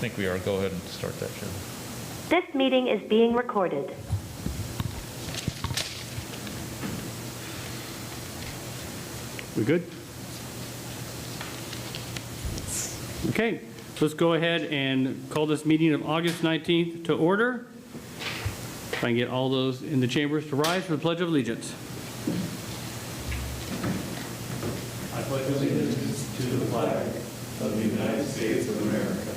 think we are. Go ahead and start that, Jim. This meeting is being recorded. We good? Okay, let's go ahead and call this meeting of August 19th to order. If I can get all those in the chambers to rise for the Pledge of Allegiance. I pledge allegiance to the flag of the United States of America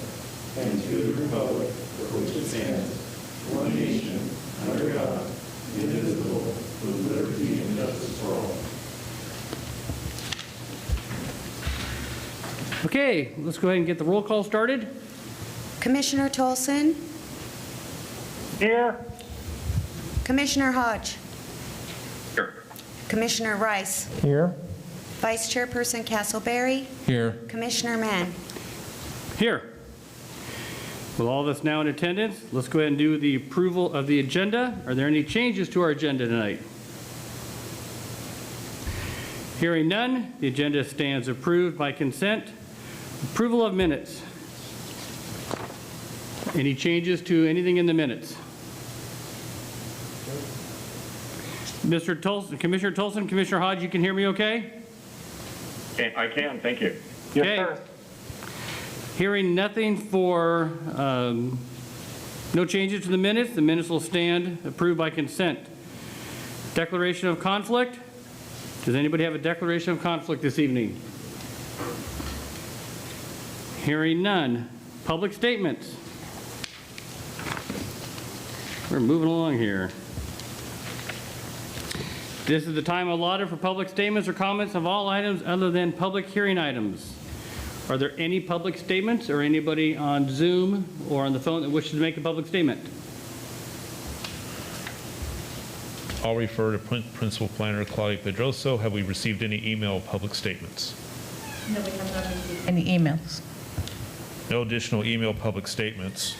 and to the republic for which it stands, one nation, under God, indivisible, with liberty and justice for all. Okay, let's go ahead and get the roll call started. Commissioner Tolson? Here. Commissioner Hodge? Here. Commissioner Rice? Here. Vice Chairperson Castleberry? Here. Commissioner Mann? Here. With all of us now in attendance, let's go ahead and do the approval of the agenda. Are there any changes to our agenda tonight? Hearing none, the agenda stands approved by consent. Approval of minutes. Any changes to anything in the minutes? Mr. Tolson, Commissioner Tolson, Commissioner Hodge, you can hear me okay? I can, thank you. Okay. Yes, sir. Hearing nothing for, no changes to the minutes will stand approved by consent. Declaration of conflict. Does anybody have a declaration of conflict this evening? Hearing none. Public statements. We're moving along here. This is the time allotted for public statements or comments of all items other than public hearing items. Are there any public statements or anybody on Zoom or on the phone that wishes to make a public statement? I'll refer to Principal Planner Claudia Pedroso. Have we received any email public statements? No, we have not received Any emails? No additional email public statements.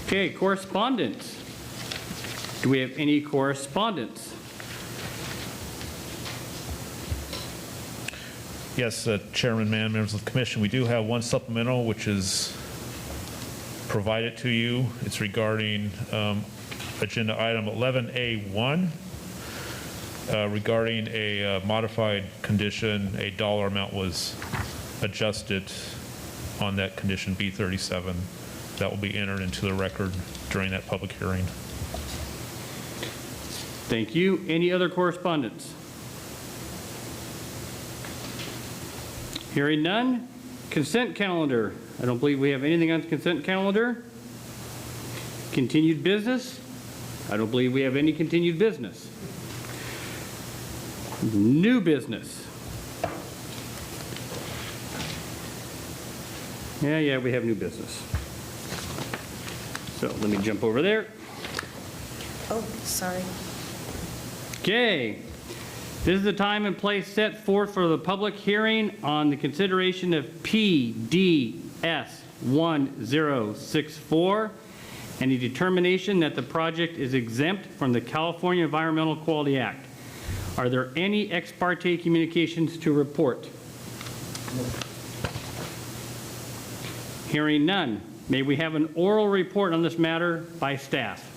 Okay, correspondence. Do we have any correspondence? Yes, Chairman Mann, members of the commission, we do have one supplemental which is provided to you. It's regarding agenda item 11A1 regarding a modified condition. A dollar amount was adjusted on that condition B37. That will be entered into the record during that public hearing. Thank you. Any other correspondence? Hearing none. Consent calendar. I don't believe we have anything on the consent calendar. Continued business. I don't believe we have any continued business. New business. Yeah, we have new business. So let me jump over there. Oh, sorry. Okay. This is the time and place set forth for the public hearing on the consideration of PDS 1064 and a determination that the project is exempt from the California Environmental Quality Act. Are there any ex parte communications to report? Hearing none. May we have an oral report on this matter by staff?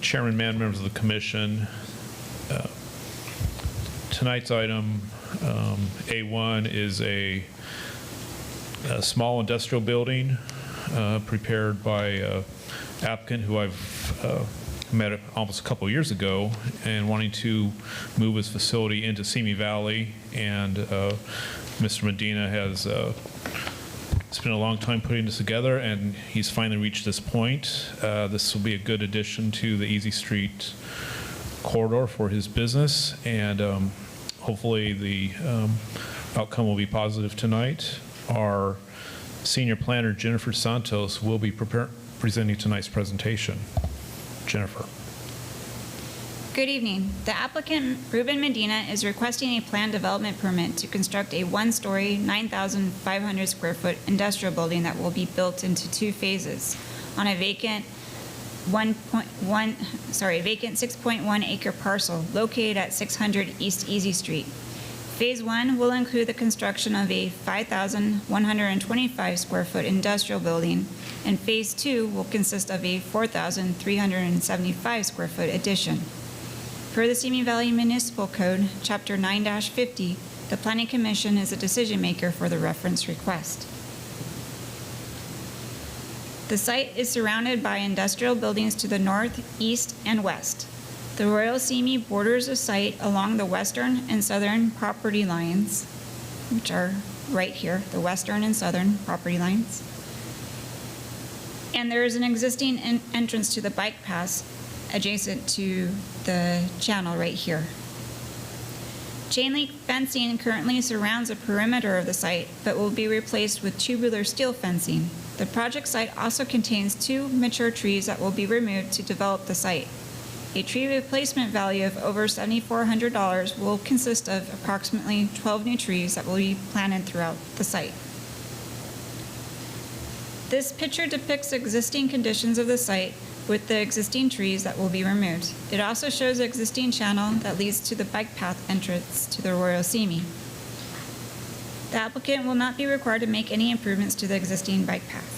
Chairman Mann, members of the commission, tonight's item A1 is a small industrial building prepared by applicant who I've met almost a couple of years ago and wanting to move his facility into Simi Valley. And Mr. Medina has spent a long time putting this together, and he's finally reached this point. This will be a good addition to the Easy Street corridor for his business, and hopefully the outcome will be positive tonight. Our senior planner, Jennifer Santos, will be presenting tonight's presentation. Jennifer. Good evening. The applicant, Ruben Medina, is requesting a planned development permit to construct a one-story, 9,500 square foot industrial building that will be built into two phases on a vacant 6.1 acre parcel located at 600 East Easy Street. Phase 1 will include the construction of a 5,125 square foot industrial building, and Phase 2 will consist of a 4,375 square foot addition. Per the Simi Valley Municipal Code, Chapter 9-50, the Planning Commission is a decision maker for the reference request. The site is surrounded by industrial buildings to the north, east, and west. The Royal Simi borders the site along the western and southern property lines, which are right here, the western and southern property lines. And there is an existing entrance to the bike path adjacent to the channel right here. Chain link fencing currently surrounds the perimeter of the site, but will be replaced with tubular steel fencing. The project site also contains 2 mature trees that will be removed to develop the site. A tree replacement value of over $7,400 will consist of approximately 12 new trees that will be planted throughout the site. This picture depicts existing conditions of the site with the existing trees that will be removed. It also shows the existing channel that leads to the bike path entrance to the Royal Simi. The applicant will not be required to make any improvements to the existing bike path.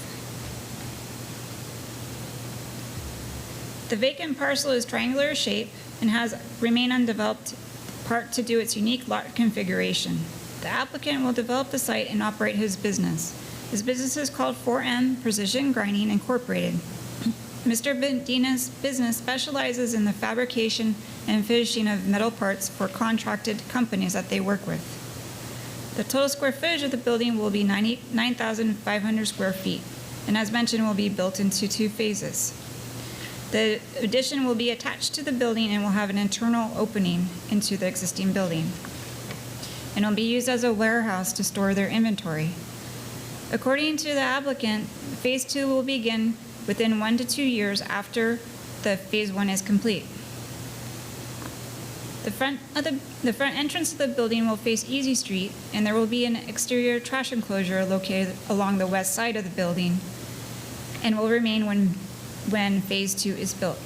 The vacant parcel is triangular shape and has remained undeveloped, part to do its unique lot configuration. The applicant will develop the site and operate his business. His business is called 4M Precision Grinding Incorporated. Mr. Medina's business specializes in the fabrication and finishing of metal parts for contracted companies that they work with. The total square footage of the building will be 9,500 square feet, and as mentioned, will be built into 2 phases. The addition will be attached to the building and will have an internal opening into the existing building, and will be used as a warehouse to store their inventory. According to the applicant, Phase 2 will begin within 1 to 2 years after the Phase 1 is complete. The front entrance of the building will face Easy Street, and there will be an exterior trash enclosure located along the west side of the building and will remain when Phase 2 is built.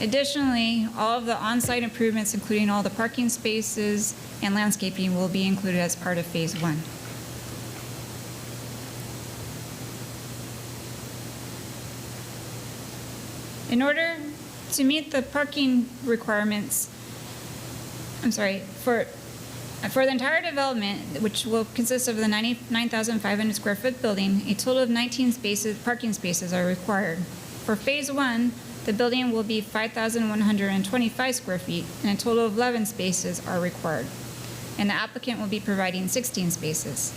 Additionally, all of the on-site improvements, including all the parking spaces and landscaping, will be included as part of Phase 1. In order to meet the parking requirements, for the entire development, which will consist of the 99,500 square foot building, a total of 19 parking spaces are required. For Phase 1, the building will be 5,125 square feet, and a total of 11 spaces are required. And the applicant will be providing 16 spaces.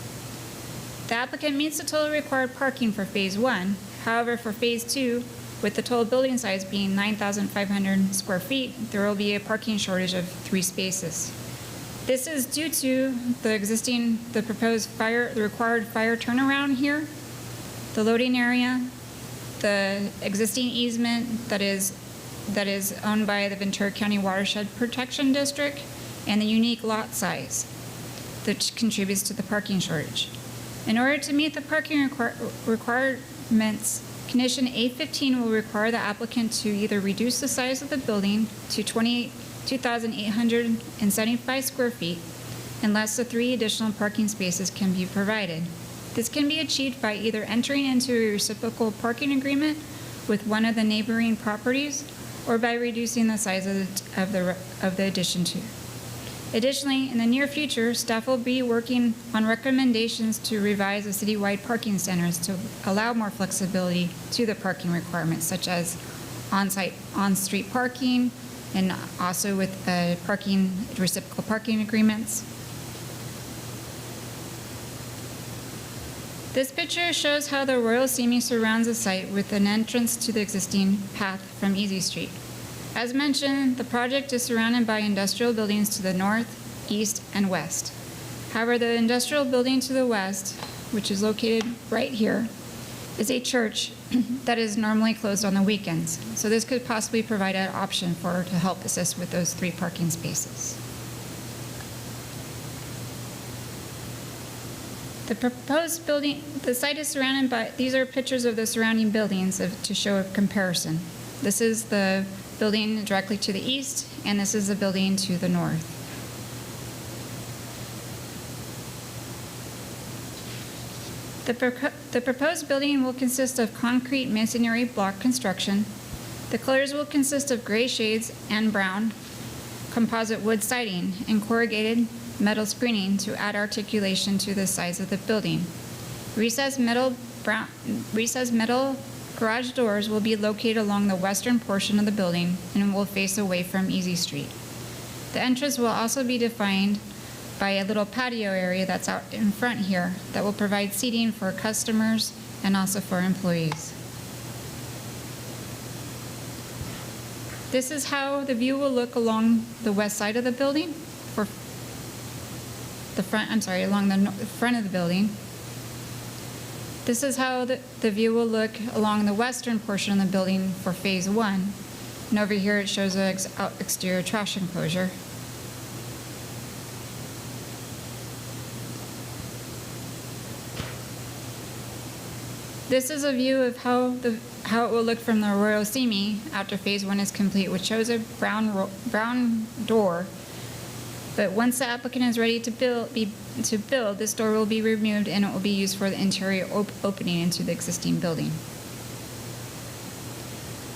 The applicant meets the total required parking for Phase 1. However, for Phase 2, with the total building size being 9,500 square feet, there will be a parking shortage of 3 spaces. This is due to the proposed the required fire turnaround here, the loading area, the existing easement that is owned by the Ventura County Watershed Protection District, and the unique lot size that contributes to the parking shortage. In order to meet the parking requirements, Condition A15 will require the applicant to either reduce the size of the building to 2,875 square feet unless the 3 additional parking spaces can be provided. This can be achieved by either entering into a reciprocal parking agreement with one of the neighboring properties or by reducing the size of the addition to. Additionally, in the near future, staff will be working on recommendations to revise the citywide parking standards to allow more flexibility to the parking requirements, such as on-street parking, and also with reciprocal parking agreements. This picture shows how the Royal Simi surrounds the site with an entrance to the existing path from Easy Street. As mentioned, the project is surrounded by industrial buildings to the north, east, and west. However, the industrial building to the west, which is located right here, is a church that is normally closed on the weekends. So this could possibly provide an option to help assist with those 3 parking spaces. The proposed building, the site is surrounded by, these are pictures of the surrounding buildings to show a comparison. This is the building directly to the east, and this is the building to the north. The proposed building will consist of concrete masonry block construction. The colors will consist of gray shades and brown, composite wood siding, and corrugated metal screening to add articulation to the size of the building. Recessed metal garage doors will be located along the western portion of the building and will face away from Easy Street. The entrance will also be defined by a little patio area that's out in front here that will provide seating for customers and also for employees. This is how the view will look along the west side of the building for the front, along the front of the building. This is how the view will look along the western portion of the building for phase 1. And over here it shows an exterior trash enclosure. This is a view of how it will look from the Royal Simi after phase 1 is complete, which shows a brown door. But once the applicant is ready to build, this door will be removed and it will be used for the interior opening into the existing building.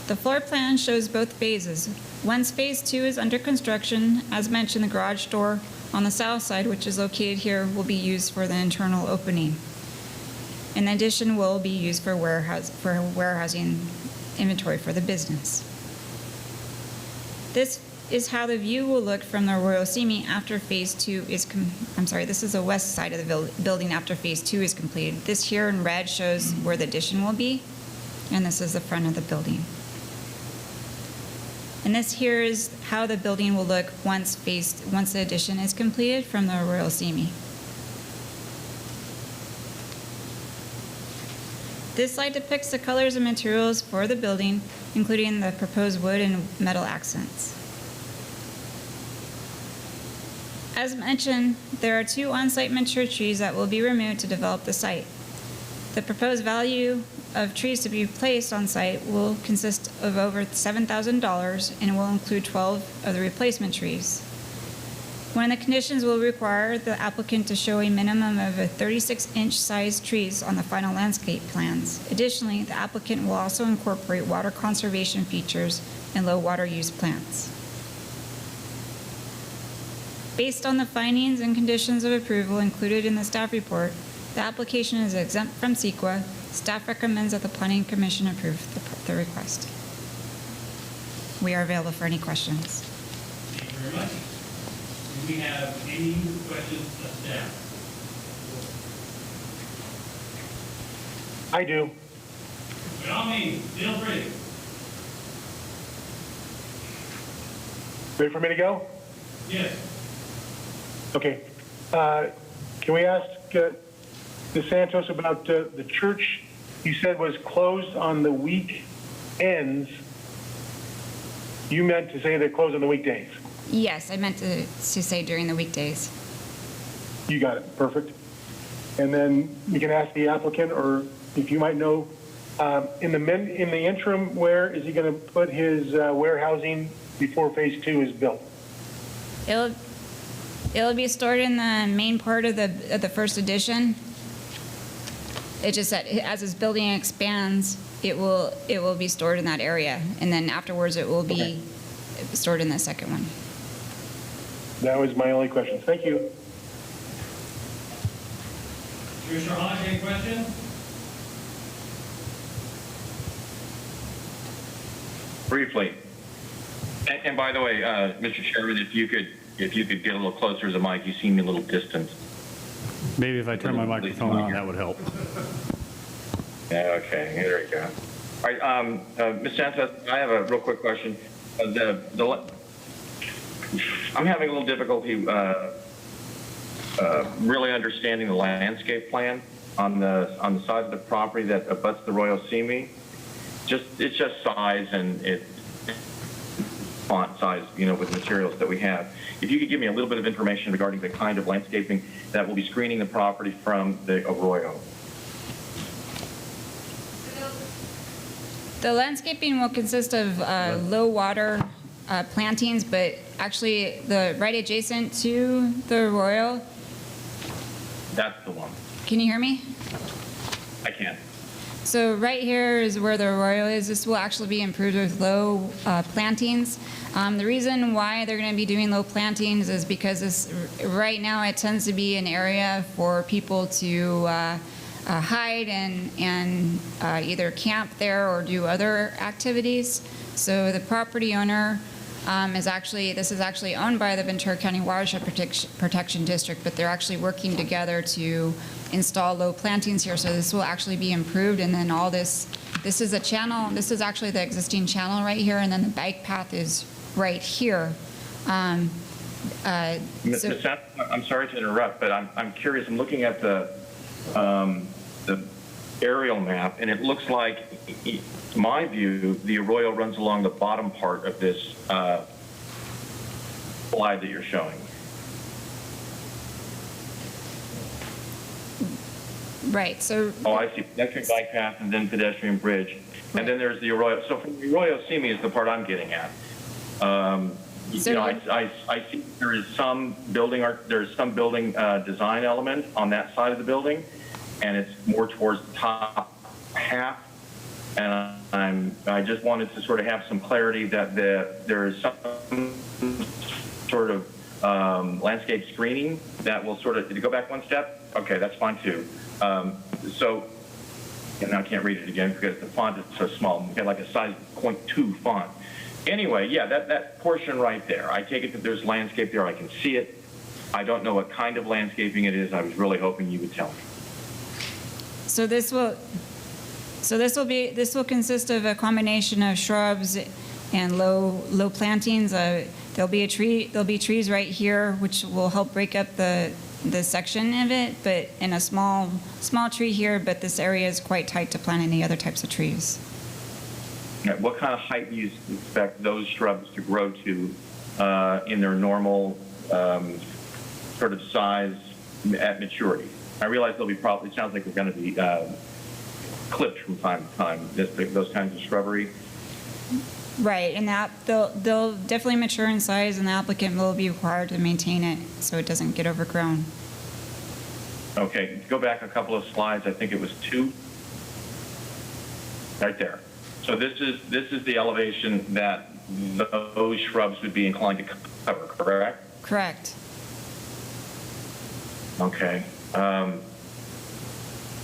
The floor plan shows both phases. Once phase 2 is under construction, as mentioned, the garage door on the south side, which is located here, will be used for the internal opening. In addition, will be used for warehousing inventory for the business. This is how the view will look from the Royal Simi after phase 2 is this is the west side of the building after phase 2 is completed. This here in red shows where the addition will be, and this is the front of the building. And this here is how the building will look once the addition is completed from the Royal Simi. This slide depicts the colors and materials for the building, including the proposed wood and metal accents. As mentioned, there are 2 on-site mature trees that will be removed to develop the site. The proposed value of trees to be placed on site will consist of over $7,000 and will include 12 of the replacement trees. One of the conditions will require the applicant to show a minimum of a 36-inch sized trees on the final landscape plans. Additionally, the applicant will also incorporate water conservation features and low water use plants. Based on the findings and conditions of approval included in the staff report, the application is exempt from CEQA. Staff recommends that the Planning Commission approve the request. We are available for any questions. Thank you very much. Do we have any questions of staff? I do. By all means, feel free. Ready for me to go? Yes. Okay. Can we ask Ms. Santos about the church you said was closed on the weekends? You meant to say they're closed on the weekdays? Yes, I meant to say during the weekdays. You got it. Perfect. And then you can ask the applicant, or if you might know, in the interim, where is he going to put his warehousing before phase 2 is built? It'll be stored in the main part of the first addition. It's just that as this building expands, it will be stored in that area, and then afterwards it will be stored in the second one. That was my only question. Thank you. Commissioner Hahn, any questions? Briefly. And by the way, Mr. Chairman, if you could get a little closer to the mic, you seem a little distant. Maybe if I turn my microphone on, that would help. Okay, there we go. All right, Ms. Santos, I have a real quick question. I'm having a little difficulty really understanding the landscape plan on the side of the property that abuts the Royal Simi. It's just size and font size, with materials that we have. If you could give me a little bit of information regarding the kind of landscaping that will be screening the property from the arroyo. The landscaping will consist of low water plantings, but actually right adjacent to the Royal. That's the one. Can you hear me? I can. So right here is where the Royal is. This will actually be improved with low plantings. The reason why they're going to be doing low plantings is because right now it tends to be an area for people to hide and either camp there or do other activities. So the property owner this is actually owned by the Ventura County Watershed Protection District, but they're actually working together to install low plantings here. So this will actually be improved, and then all this is a channel. This is actually the existing channel right here, and then the bike path is right here. Ms. Seth, I'm sorry to interrupt, but I'm curious. I'm looking at the aerial map, and it looks like, in my view, the arroyo runs along the bottom part of this slide that you're showing. Right. So. Oh, I see. Pedestrian bike path and then pedestrian bridge, and then there's the arroyo. So from the arroyo Simi is the part I'm getting at. I see there is some building design element on that side of the building, and it's more towards the top half. And I just wanted to sort of have some clarity that there is some sort of landscape screening that will sort of, did you go back one step? Okay, that's fine too. And I can't read it again because the font is so small. We got like a size 0.2 font. Anyway, yeah, that portion right there, I take it that there's landscape there. I can see it. I don't know what kind of landscaping it is. I was really hoping you would tell me. So this will consist of a combination of shrubs and low plantings. There'll be trees right here, which will help break up the section of it, but in a small tree here. But this area is quite tight to plant any other types of trees. Now, what kind of height do you expect those shrubs to grow to in their normal sort of size at maturity? I realize they'll be probably, it sounds like they're going to be clipped from time to time, those kinds of shrubbery. Right, and they'll definitely mature in size, and the applicant will be required to maintain it so it doesn't get overgrown. Okay, go back a couple of slides. I think it was 2. Right there. So this is the elevation that those shrubs would be inclined to cover, correct? Correct. Okay.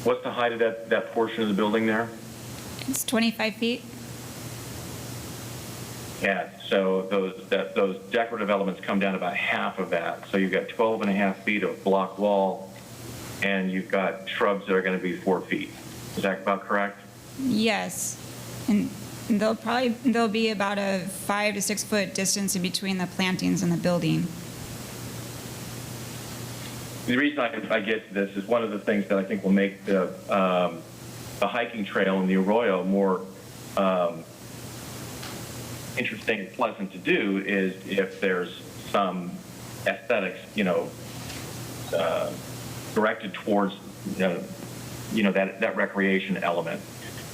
What's the height of that portion of the building there? It's 25 feet. Yeah, so those decorative elements come down about half of that. So you've got 12.5 feet of block wall, and you've got shrubs that are going to be 4 feet. Is that about correct? Yes, and there'll be about a 5 to 6 foot distance in between the plantings and the building. The reason I get to this is one of the things that I think will make the hiking trail in the arroyo more interesting and pleasant to do is if there's some aesthetics, directed towards, that recreation element.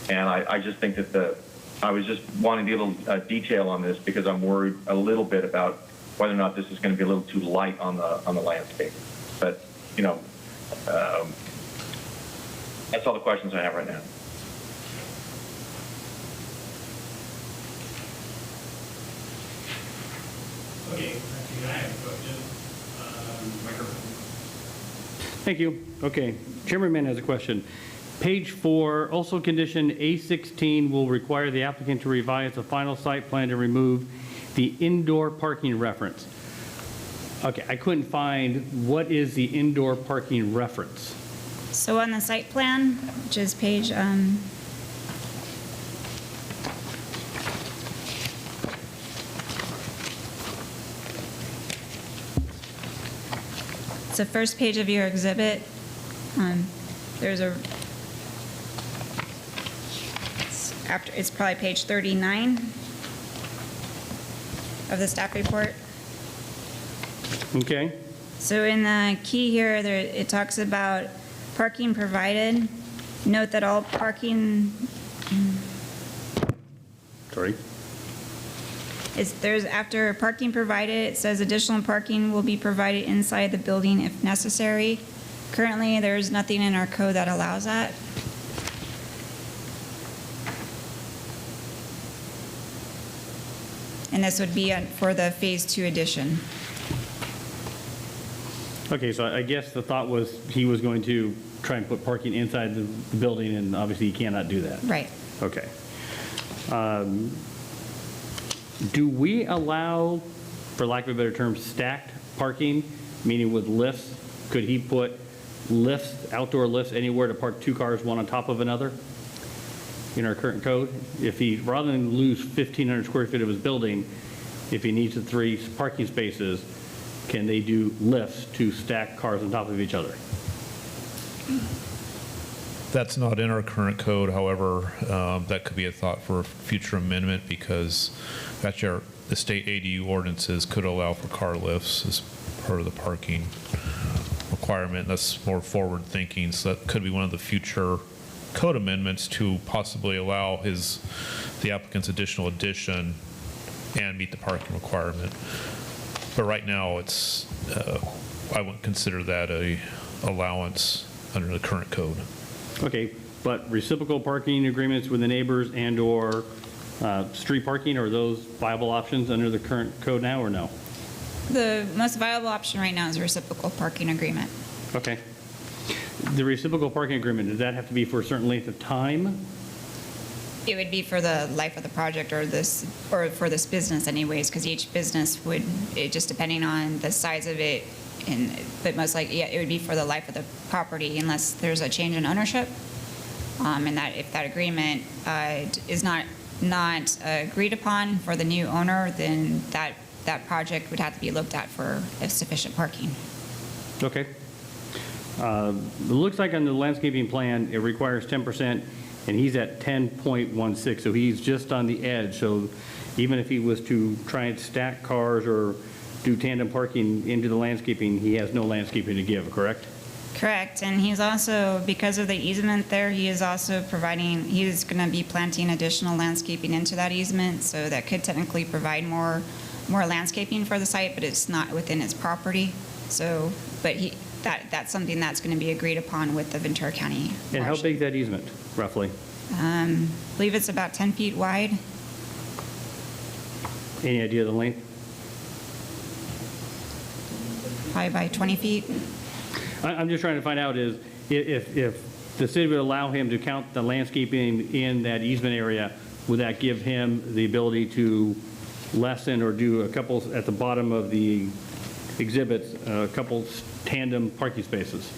And I just think that I was just wanting to get a little detail on this because I'm worried a little bit about whether or not this is going to be a little too light on the landscape. But, that's all the questions I have right now. Okay, can I have a question? Microphone. Thank you. Okay, Chairman Mann has a question. Page 4, also condition A16 will require the applicant to revise the final site plan to remove the indoor parking reference. Okay, I couldn't find what is the indoor parking reference. So on the site plan, which is page, it's the first page of your exhibit. There's it's probably page 39 of the staff report. Okay. So in the key here, it talks about parking provided. Note that all parking Sorry. There's, after parking provided, it says additional parking will be provided inside the building if necessary. Currently, there's nothing in our code that allows that. And this would be for the Phase 2 addition. Okay, so I guess the thought was he was going to try and put parking inside the building, and obviously you cannot do that. Right. Okay. Do we allow, for lack of a better term, stacked parking, meaning with lifts? Could he put lifts, outdoor lifts, anywhere to park two cars, one on top of another in our current code? If he, rather than lose 1,500 square feet of his building, if he needs the 3 parking spaces, can they do lifts to stack cars on top of each other? That's not in our current code, however, that could be a thought for a future amendment because actually the state ADU ordinances could allow for car lifts as part of the parking requirement. That's more forward thinking, so that could be one of the future code amendments to possibly allow the applicant's additional addition and meet the parking requirement. But right now, it's I wouldn't consider that a allowance under the current code. Okay, but reciprocal parking agreements with the neighbors and/or street parking, are those viable options under the current code now or no? The most viable option right now is a reciprocal parking agreement. Okay. The reciprocal parking agreement, does that have to be for a certain length of time? It would be for the life of the project or for this business anyways, because each business would, just depending on the size of it, but most likely, yeah, it would be for the life of the property unless there's a change in ownership. And that if that agreement is not agreed upon for the new owner, then that project would have to be looked at for sufficient parking. Okay. It looks like on the landscaping plan, it requires 10%, and he's at 10.16, so he's just on the edge. So even if he was to try and stack cars or do tandem parking into the landscaping, he has no landscaping to give, correct? Correct, and he's also, because of the easement there, he is also providing, he's going to be planting additional landscaping into that easement, so that could technically provide more landscaping for the site, but it's not within its property. So, but that's something that's going to be agreed upon with the Ventura County. And how big is that easement, roughly? I believe it's about 10 feet wide. Any idea of the length? Probably by 20 feet. I'm just trying to find out is if the city would allow him to count the landscaping in that easement area, would that give him the ability to lessen or do a couple at the bottom of the exhibits, a couple tandem parking spaces?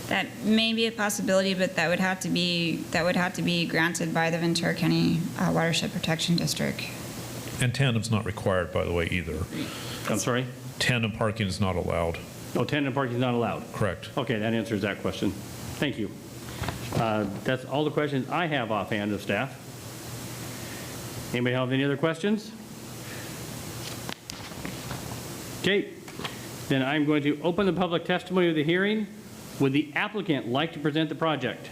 That may be a possibility, but that would have to be granted by the Ventura County Watershed Protection District. And tandem's not required, by the way, either. I'm sorry? Tandem parking is not allowed. Oh, tandem parking is not allowed? Correct. Okay, that answers that question. Thank you. That's all the questions I have offhand of staff. Anybody have any other questions? Okay, then I'm going to open the public testimony of the hearing. Would the applicant like to present the project?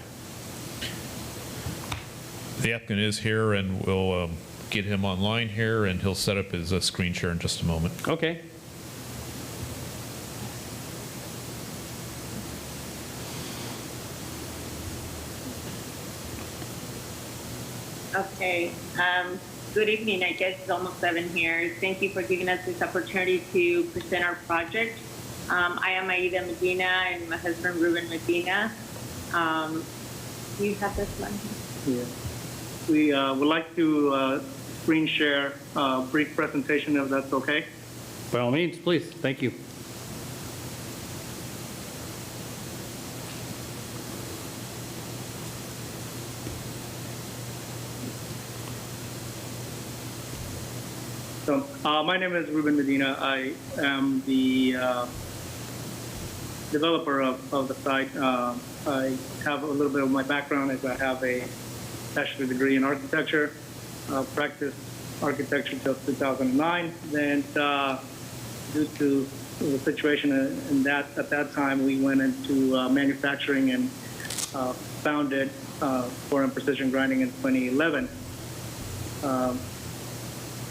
The applicant is here, and we'll get him online here, and he'll set up his screen share in just a moment. Okay. Okay. Good evening. I guess it's almost 7 here. Thank you for giving us this opportunity to present our project. I am Aida Medina and my husband Ruben Medina. Do you have this one? Yeah. We would like to screen share a brief presentation if that's okay. By all means, please. Thank you. So, my name is Ruben Medina. I am the developer of the site. I have a little bit of my background as I have a bachelor's degree in architecture, practiced architecture till 2009. Then, due to the situation at that time, we went into manufacturing and founded for precision grinding in 2011.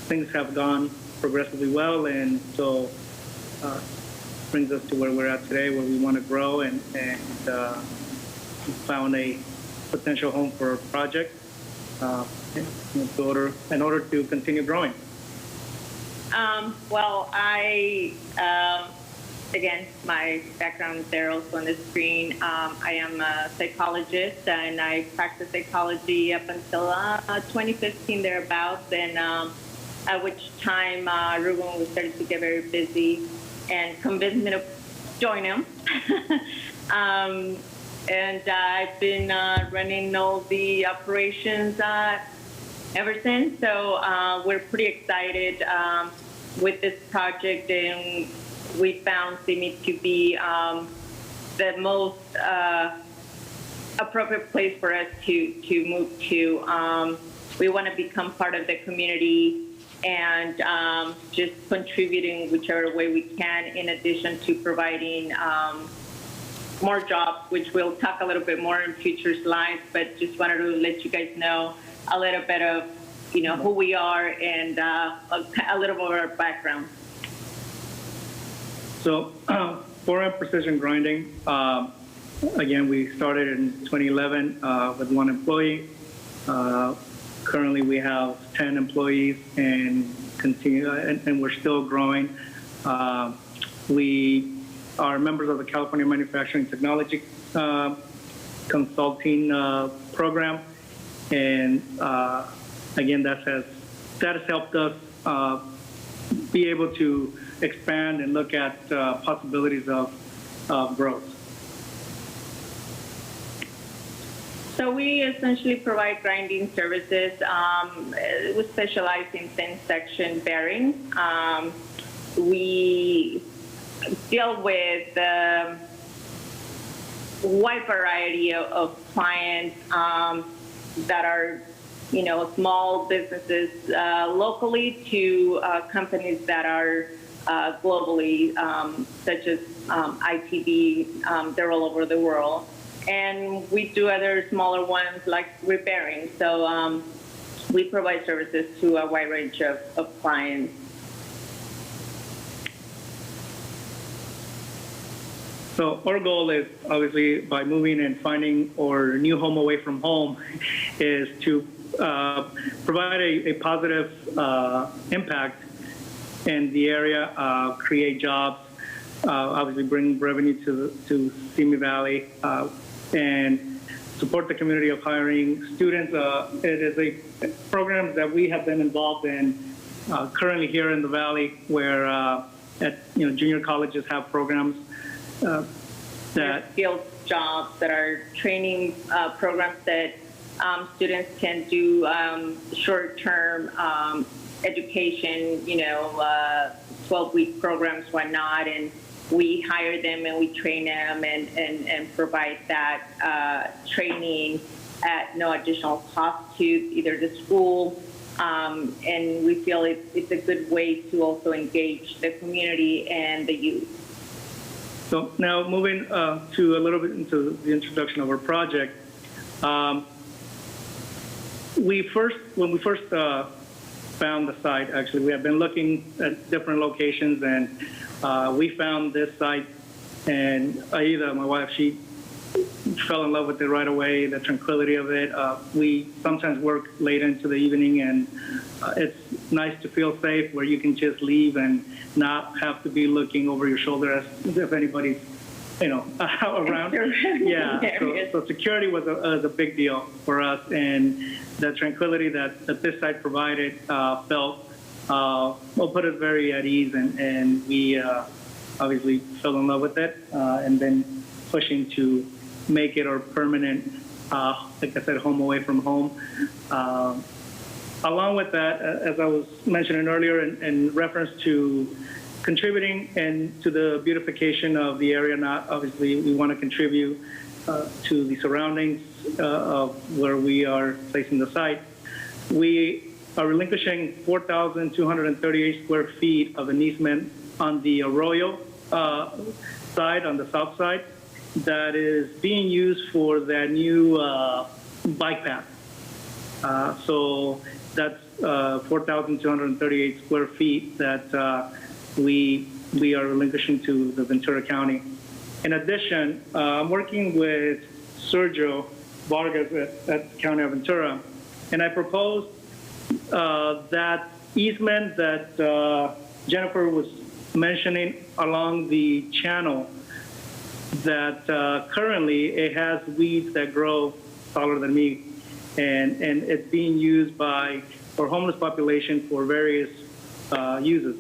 Things have gone progressively well, and so brings us to where we're at today, where we want to grow and found a potential home for a project in order to continue growing. Well, again, my background is there also on the screen. I am a psychologist, and I practiced psychology up until 2015 thereabouts, and at which time Ruben was starting to get very busy and convinced me to join him. And I've been running all the operations ever since. So we're pretty excited with this project, and we found Simi to be the most appropriate place for us to move to. We want to become part of the community and just contributing whichever way we can, in addition to providing more jobs, which we'll talk a little bit more in future slides, but just wanted to let you guys know a little bit of, who we are and a little bit of our background. So for precision grinding, again, we started in 2011 with 1 employee. Currently, we have 10 employees and and we're still growing. We are members of the California Manufacturing Technology Consulting Program, and again, that has helped us be able to expand and look at possibilities of growth. So we essentially provide grinding services. We specialize in thin section bearings. We deal with a wide variety of clients that are, small businesses locally to companies that are globally, such as ITV. They're all over the world. And we do other smaller ones like repairing. So we provide services to a wide range of clients. So our goal is, obviously, by moving and finding our new home away from home, is to provide a positive impact in the area, create jobs, obviously bring revenue to Simi Valley, and support the community of hiring students. It is a program that we have been involved in currently here in the Valley, where junior colleges have programs that skilled jobs that are training programs that students can do short-term education, 12-week programs, whatnot, and we hire them and we train them and provide that training at no additional cost to either the school, and we feel it's a good way to also engage the community and the youth. So now moving to a little bit into the introduction of our project. When we first found the site, actually, we have been looking at different locations, and we found this site, and Aida, my wife, she fell in love with it right away, the tranquility of it. We sometimes work late into the evening, and it's nice to feel safe where you can just leave and not have to be looking over your shoulder as if anybody's, around. Yeah, so security was a big deal for us, and the tranquility that this site provided felt put us very at ease, and we obviously fell in love with it, and then pushing to make it our permanent, like I said, home away from home. Along with that, as I was mentioning earlier, in reference to contributing and to the beautification of the area, obviously we want to contribute to the surroundings of where we are placing the site. We are relinquishing 4,238 square feet of an easement on the Arroyo side, on the south side, that is being used for that new bike path. So that's 4,238 square feet that we are relinquishing to the Ventura County. In addition, I'm working with Sergio Vargas at the County of Ventura, and I proposed that easement that Jennifer was mentioning along the channel, that currently it has weeds that grow taller than me, and it's being used by our homeless population for various uses.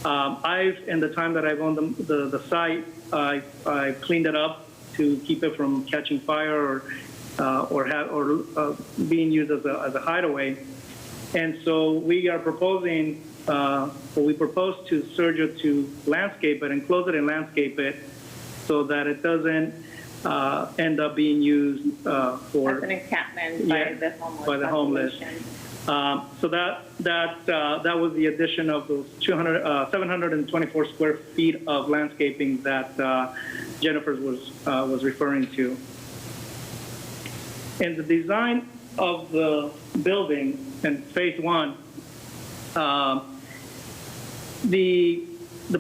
In the time that I've owned the site, I cleaned it up to keep it from catching fire or being used as a hideaway. And so we are proposing, we propose to Sergio to landscape it and close it and landscape it so that it doesn't end up being used for as an encampment by the homeless. So that was the addition of those 724 square feet of landscaping that Jennifer was referring to. In the design of the building in phase one, the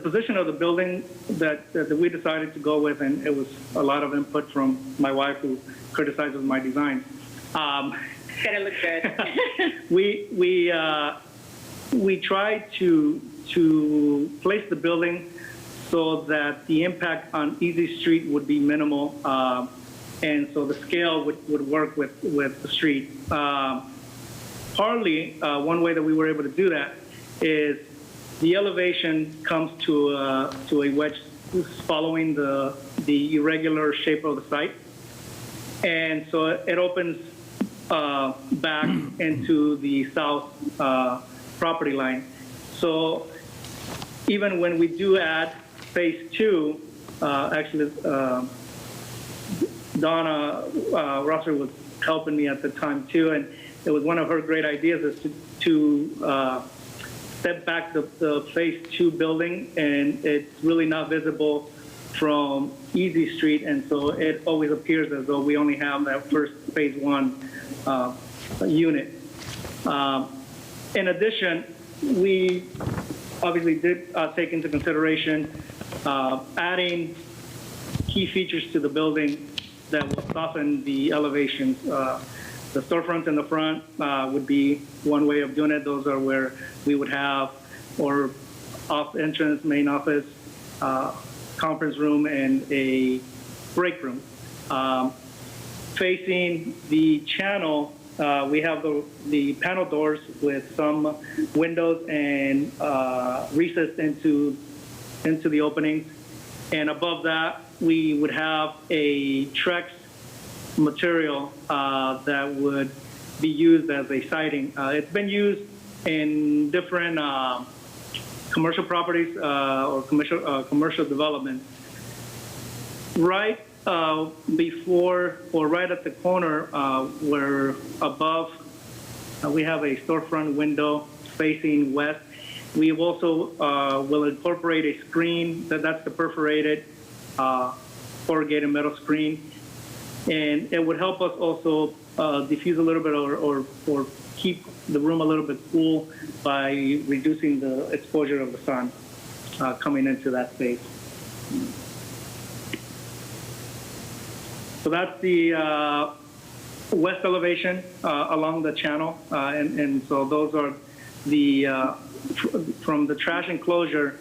position of the building that we decided to go with, and it was a lot of input from my wife who criticizes my design. It's gonna look good. We tried to place the building so that the impact on Easy Street would be minimal, and so the scale would work with the street. Partly, one way that we were able to do that is the elevation comes to a wedge following the irregular shape of the site, and so it opens back into the south property line. So even when we do add phase two, actually Donna Rosser was helping me at the time too, and it was one of her great ideas is to step back the phase two building, and it's really not visible from Easy Street, and so it always appears as though we only have that first phase one unit. In addition, we obviously did take into consideration adding key features to the building that will soften the elevations. The storefront in the front would be one way of doing it. Those are where we would have or off entrance, main office, conference room, and a break room. Facing the channel, we have the panel doors with some windows and recessed into the openings. And above that, we would have a Trex material that would be used as a siding. It's been used in different commercial properties or commercial development. Right before or right at the corner where above we have a storefront window facing west. We also will incorporate a screen that's the perforated corrugated metal screen, and it would help us also diffuse a little bit or keep the room a little bit cool by reducing the exposure of the sun coming into that space. So that's the west elevation along the channel, and so those are the from the trash enclosure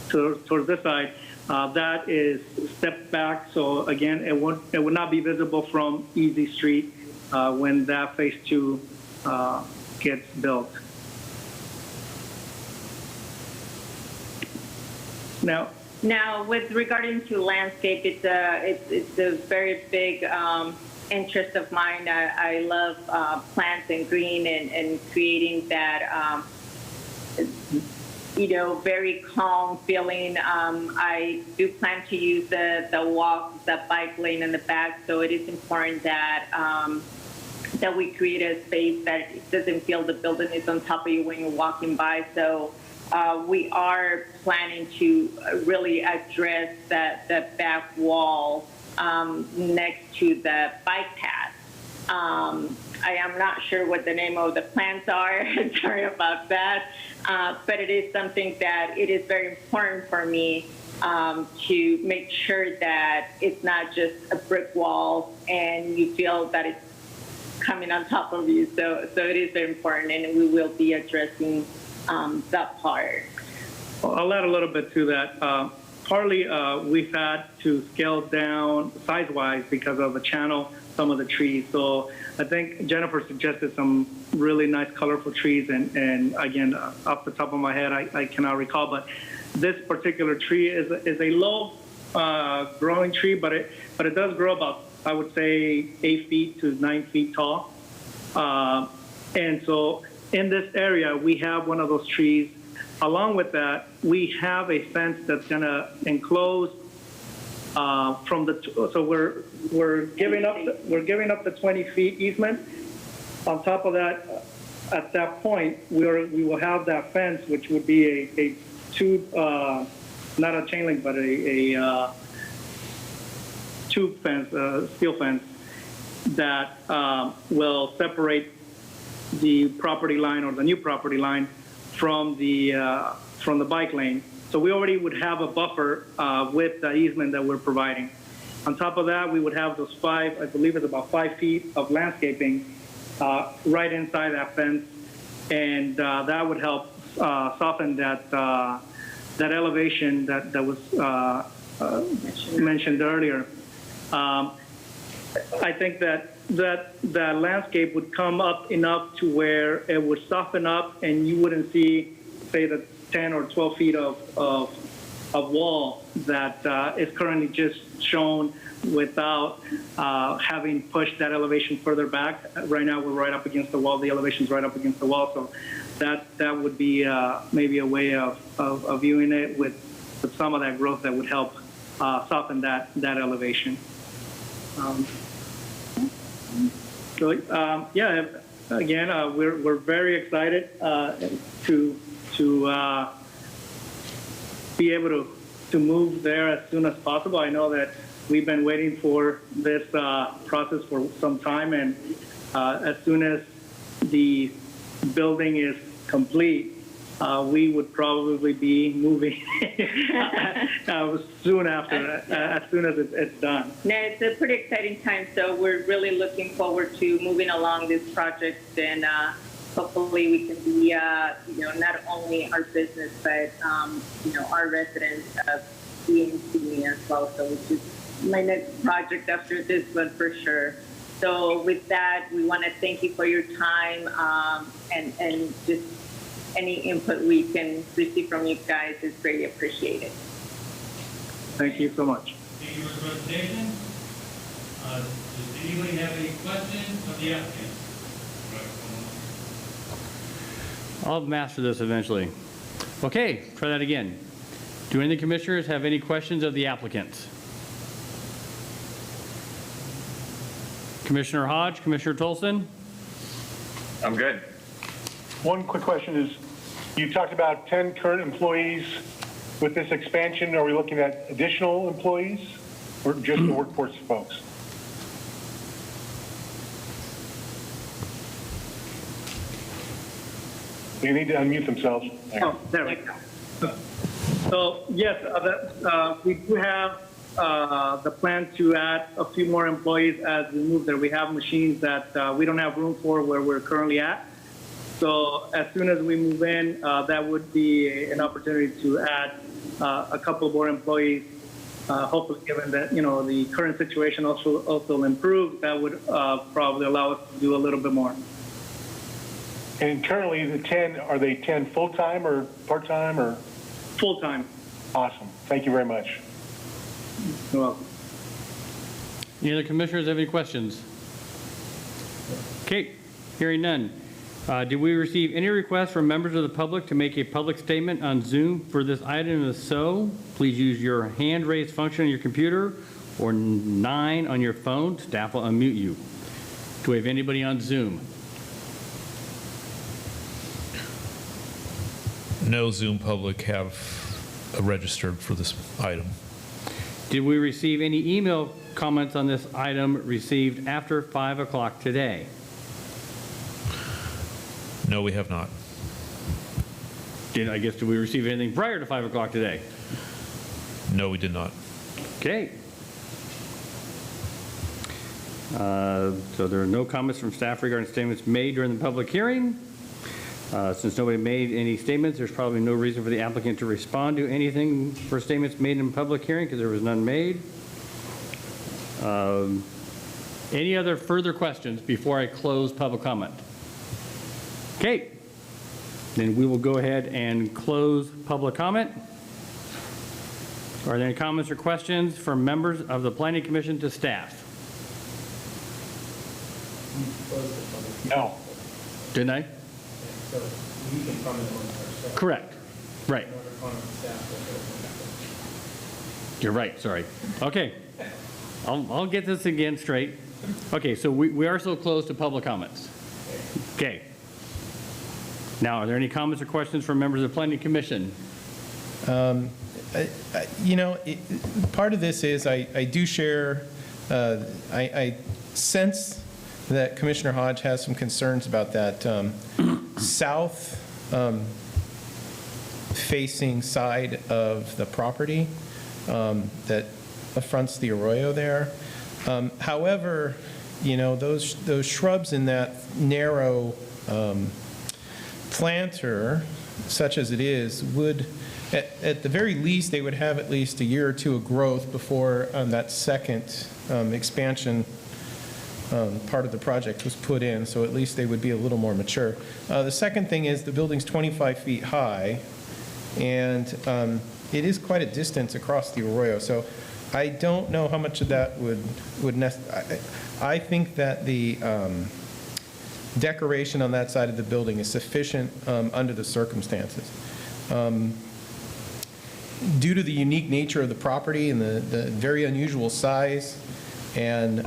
towards this side. That is stepped back, so again, it would not be visible from Easy Street when that phase two gets built. Now, with regarding to landscape, it's a very big interest of mine. I love plants and green and creating that, very calm feeling. I do plan to use the bike lane in the back, so it is important that that we create a space that doesn't feel the building is on top of you when you're walking by. So we are planning to really address that back wall next to the bike path. I am not sure what the name of the plants are. Sorry about that. But it is something that it is very important for me to make sure that it's not just a brick wall and you feel that it's coming on top of you. So it is very important, and we will be addressing that part. I'll add a little bit to that. Partly, we've had to scale down size-wise because of the channel, some of the trees. So I think Jennifer suggested some really nice, colorful trees. And again, off the top of my head, I cannot recall. But this particular tree is a low growing tree, but it does grow about, I would say, 8 feet to 9 feet tall. And so in this area, we have one of those trees. Along with that, we have a fence that's going to enclose from the. So we're giving up the 20 feet easement. On top of that, at that point, we will have that fence, which would be a tube, not a chain link, but a tube fence, steel fence that will separate the property line or the new property line from the bike lane. So we already would have a buffer with the easement that we're providing. On top of that, we would have those I believe it's about 5 feet of landscaping right inside that fence, and that would help soften that elevation that was mentioned earlier. I think that landscape would come up enough to where it would soften up and you wouldn't see, say, the 10 or 12 feet of wall that is currently just shown without having pushed that elevation further back. Right now, we're right up against the wall. The elevation's right up against the wall. So that would be maybe a way of viewing it with some of that growth that would help soften that elevation. Yeah, again, we're very excited to be able to move there as soon as possible. I know that we've been waiting for this process for some time, and as soon as the building is complete, we would probably be moving soon after, as soon as it's done. No, it's a pretty exciting time, so we're really looking forward to moving along this project, and hopefully we can be, not only our business, but, our residents of Simi as well, so which is my next project after this one for sure. So with that, we want to thank you for your time, and just any input we can receive from you guys is greatly appreciated. Thank you so much. Thank you for the presentation. Does anybody have any questions of the applicant? I'll master this eventually. Okay, try that again. Do any of the commissioners have any questions of the applicants? Commissioner Hodge, Commissioner Tolson? I'm good. One quick question is, you talked about 10 current employees. With this expansion, are we looking at additional employees or just the workforce folks? They need to unmute themselves. Oh, there we go. So yes, we do have the plan to add a few more employees as we move there. We have machines that we don't have room for where we're currently at. So as soon as we move in, that would be an opportunity to add a couple more employees. Hopefully, given that the current situation also improved, that would probably allow us to do a little bit more. And currently, the 10, are they 10 full-time or part-time or? Full-time. Awesome. Thank you very much. You're welcome. Any other commissioners have any questions? Okay, hearing none. Did we receive any requests from members of the public to make a public statement on Zoom for this item? If so, please use your hand raise function on your computer or 9 on your phone. Staff will unmute you. Do we have anybody on Zoom? No Zoom public have registered for this item. Did we receive any email comments on this item received after 5 o'clock today? No, we have not. Did we receive anything prior to 5 o'clock today? No, we did not. Okay. So there are no comments from staff regarding statements made during the public hearing. Since nobody made any statements, there's probably no reason for the applicant to respond to anything for statements made in public hearing because there was none made. Any other further questions before I close public comment? Okay. Then we will go ahead and close public comment. Are there any comments or questions from members of the Planning Commission to staff? No. Didn't I? So we can comment on ourselves. Correct. Right. In order to comment on staff, You're right, sorry. Okay. I'll get this again straight. Okay, so we are still closed to public comments. Okay. Now, are there any comments or questions from members of the Planning Commission? Part of this is I do share, I sense that Commissioner Hodge has some concerns about that south facing side of the property that fronts the arroyo there. However, those shrubs in that narrow planter, such as it is, would, at the very least, they would have at least a year or two of growth before that second expansion part of the project was put in, so at least they would be a little more mature. The second thing is the building's 25 feet high, and it is quite a distance across the arroyo, so I don't know how much of that would I think that the decoration on that side of the building is sufficient under the circumstances. Due to the unique nature of the property and the very unusual size and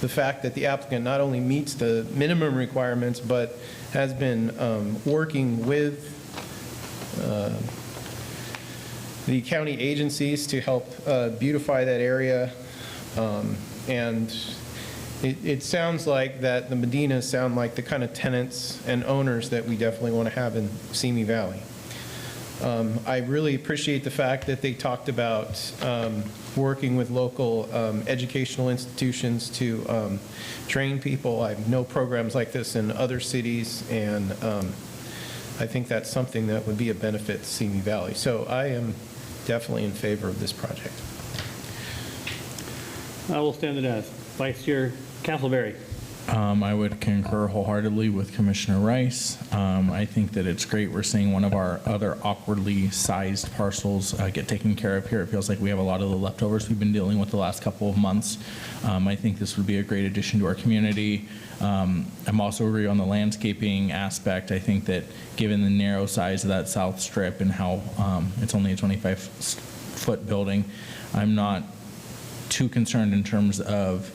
the fact that the applicant not only meets the minimum requirements but has been working with the county agencies to help beautify that area, and it sounds like that the Medinas sound like the kind of tenants and owners that we definitely want to have in Simi Valley. I really appreciate the fact that they talked about working with local educational institutions to train people. I know programs like this in other cities, and I think that's something that would be a benefit to Simi Valley. So I am definitely in favor of this project. I will stand and ask. Vice Chair Castleberry. I would concur wholeheartedly with Commissioner Rice. I think that it's great we're seeing one of our other awkwardly sized parcels get taken care of here. It feels like we have a lot of the leftovers we've been dealing with the last couple of months. I think this would be a great addition to our community. I'm also agree on the landscaping aspect. I think that given the narrow size of that south strip and how it's only a 25-foot building, I'm not too concerned in terms of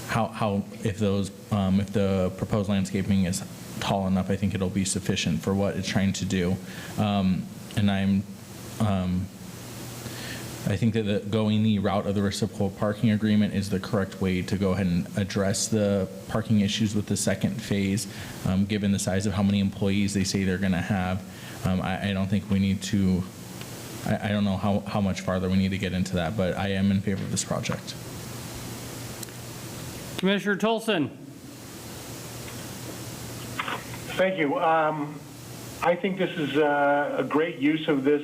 how if the proposed landscaping is tall enough. I think it'll be sufficient for what it's trying to do, and I think that going the route of the reciprocal parking agreement is the correct way to go ahead and address the parking issues with the second phase, given the size of how many employees they say they're going to have. I don't think we need to. I don't know how much farther we need to get into that, but I am in favor of this project. Commissioner Tolson. Thank you. I think this is a great use of this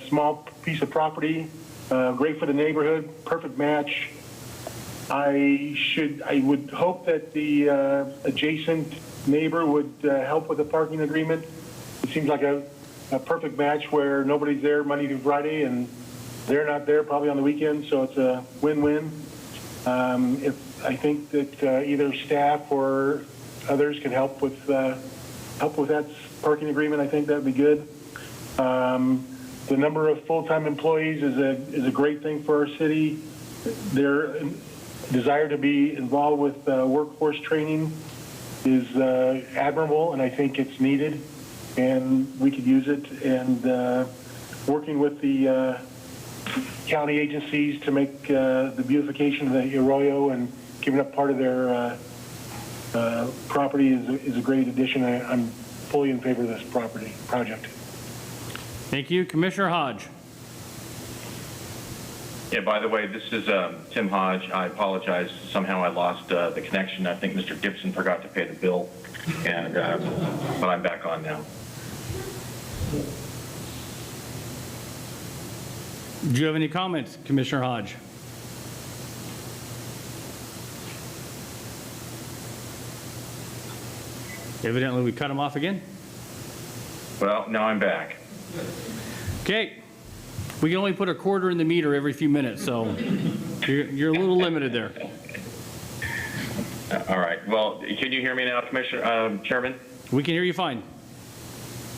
small piece of property, great for the neighborhood, perfect match. I would hope that the adjacent neighbor would help with the parking agreement. It seems like a perfect match where nobody's there Monday through Friday and they're not there probably on the weekend, so it's a win-win. I think that either staff or others can help with that parking agreement. I think that'd be good. The number of full-time employees is a great thing for our city. Their desire to be involved with workforce training is admirable, and I think it's needed, and we could use it. And working with the county agencies to make the beautification of the arroyo and giving up part of their property is a great addition. I'm fully in favor of this project. Thank you. Commissioner Hodge. Yeah, by the way, this is Tim Hodge. I apologize. Somehow I lost the connection. I think Mr. Gibson forgot to pay the bill, and but I'm back on now. Do you have any comments, Commissioner Hodge? Evidently, we cut him off again. Well, now I'm back. Okay. We can only put a quarter in the meter every few minutes, so you're a little limited there. All right. Well, can you hear me now, Commissioner Chairman? We can hear you fine.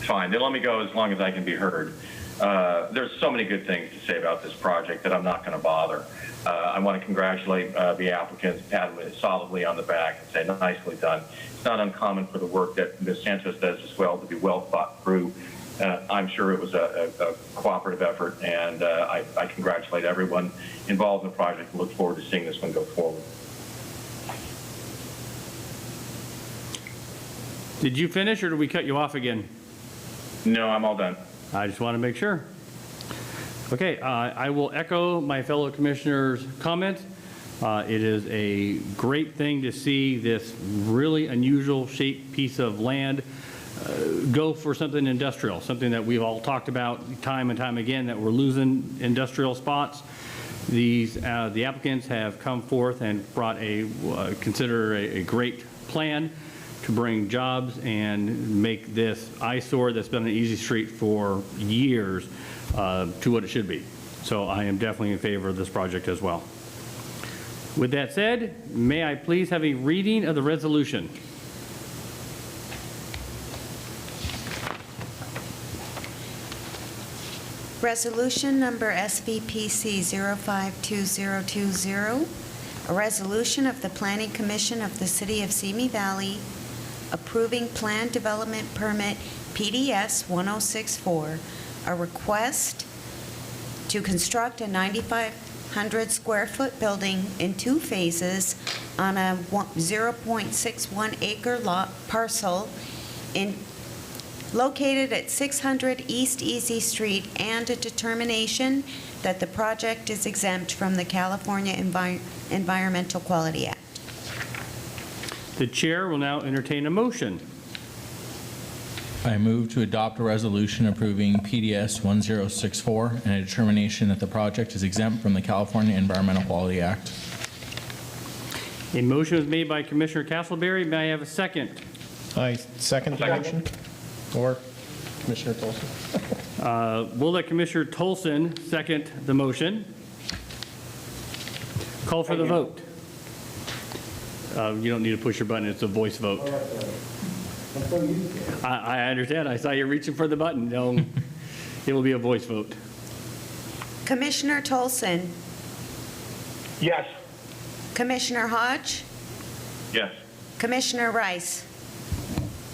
Fine. Then let me go as long as I can be heard. There's so many good things to say about this project that I'm not going to bother. I want to congratulate the applicants, pat them solidly on the back and say nicely done. It's not uncommon for the work that Ms. Santos does as well to be well thought through. I'm sure it was a cooperative effort, and I congratulate everyone involved in the project and look forward to seeing this one go forward. Did you finish, or did we cut you off again? No, I'm all done. I just want to make sure. Okay, I will echo my fellow commissioners' comments. It is a great thing to see this really unusual shaped piece of land go for something industrial, something that we've all talked about time and time again, that we're losing industrial spots. The applicants have come forth and brought consider a great plan to bring jobs and make this eyesore that's been an easy street for years to what it should be. So I am definitely in favor of this project as well. With that said, may I please have a reading of the resolution? Resolution number SVPC 052020, a resolution of the Planning Commission of the City of Simi Valley approving Plan Development Permit PDS 1064, a request to construct a 9,500 square foot building in 2 phases on a 0.61 acre lot parcel located at 600 East Easy Street, and a determination that the project is exempt from the California Environmental Quality Act. The chair will now entertain a motion. I move to adopt a resolution approving PDS 1064 and a determination that the project is exempt from the California Environmental Quality Act. A motion was made by Commissioner Castleberry. May I have a second? I second the motion. Or Commissioner Tolson. We'll let Commissioner Tolson second the motion. Call for the vote. You don't need to push your button. It's a voice vote. I understand. I saw you reaching for the button. No, it will be a voice vote. Commissioner Tolson. Yes. Commissioner Hodge. Yes. Commissioner Rice.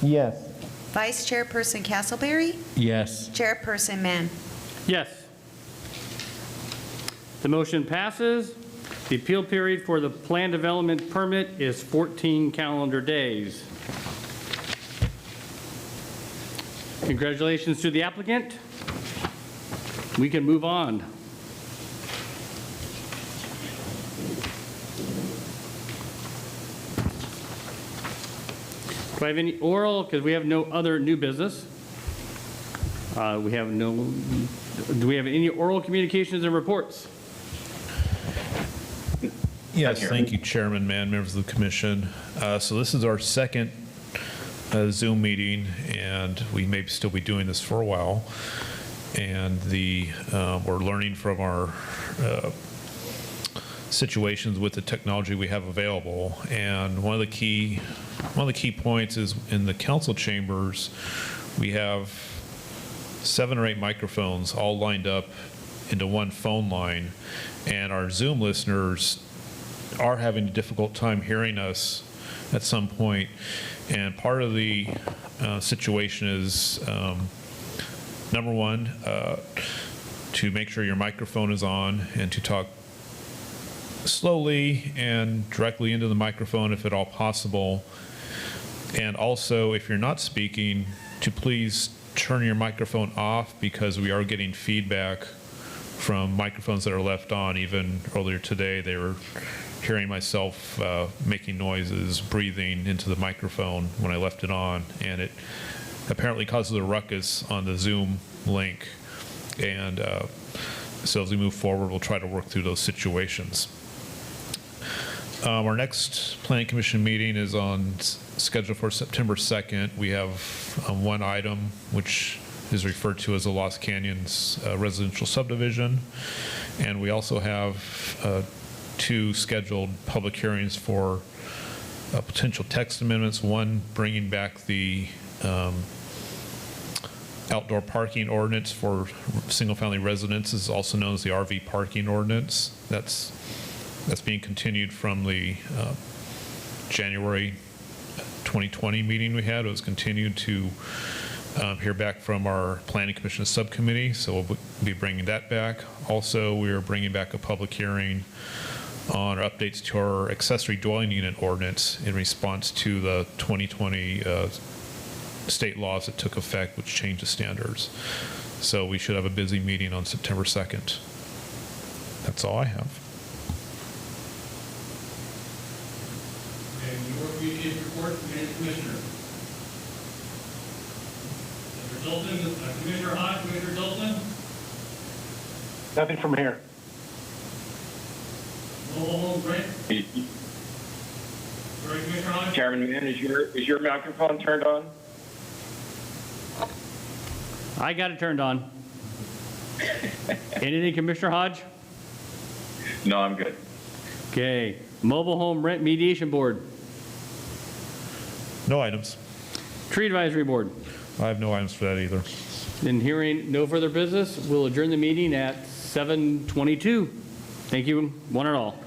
Yes. Vice Chairperson Castleberry. Yes. Chairperson Mann. Yes. The motion passes. The appeal period for the plan development permit is 14 calendar days. Congratulations to the applicant. We can move on. Do I have any oral, because we have no other new business? Do we have any oral communications and reports? Yes, thank you, Chairman Mann, members of the commission. So this is our second Zoom meeting, and we may still be doing this for a while. And we're learning from our situations with the technology we have available. And one of the key points is in the council chambers, we have 7 or 8 microphones all lined up into one phone line, and our Zoom listeners are having a difficult time hearing us at some point. And part of the situation is, number one, to make sure your microphone is on and to talk slowly and directly into the microphone if at all possible. And also, if you're not speaking, to please turn your microphone off, because we are getting feedback from microphones that are left on. Even earlier today, they were hearing myself making noises, breathing into the microphone when I left it on, and it apparently causes a ruckus on the Zoom link. And so as we move forward, we'll try to work through those situations. Our next Planning Commission meeting is scheduled for September 2nd. We have one item, which is referred to as the Lost Canyons residential subdivision. And we also have 2 scheduled public hearings for potential text amendments. One bringing back the outdoor parking ordinance for single-family residences, also known as the RV parking ordinance. That's being continued from the January 2020 meeting we had. It was continued to hear back from our Planning Commission subcommittee, so we'll be bringing that back. Also, we are bringing back a public hearing on updates to our accessory dwelling unit ordinance in response to the 2020 state laws that took effect, which changed the standards. So we should have a busy meeting on September 2nd. That's all I have. Report, Commissioner. Commissioner Hodge, Commissioner Dalton? Nothing from here. Chairman Mann, is your microphone turned on? I got it turned on. Anything, Commissioner Hodge? No, I'm good. Okay. Mobile Home Rent Mediation Board. No items. Tree Advisory Board. I have no items for that either. And hearing no further business, we'll adjourn the meeting at 7:22. Thank you, one and all.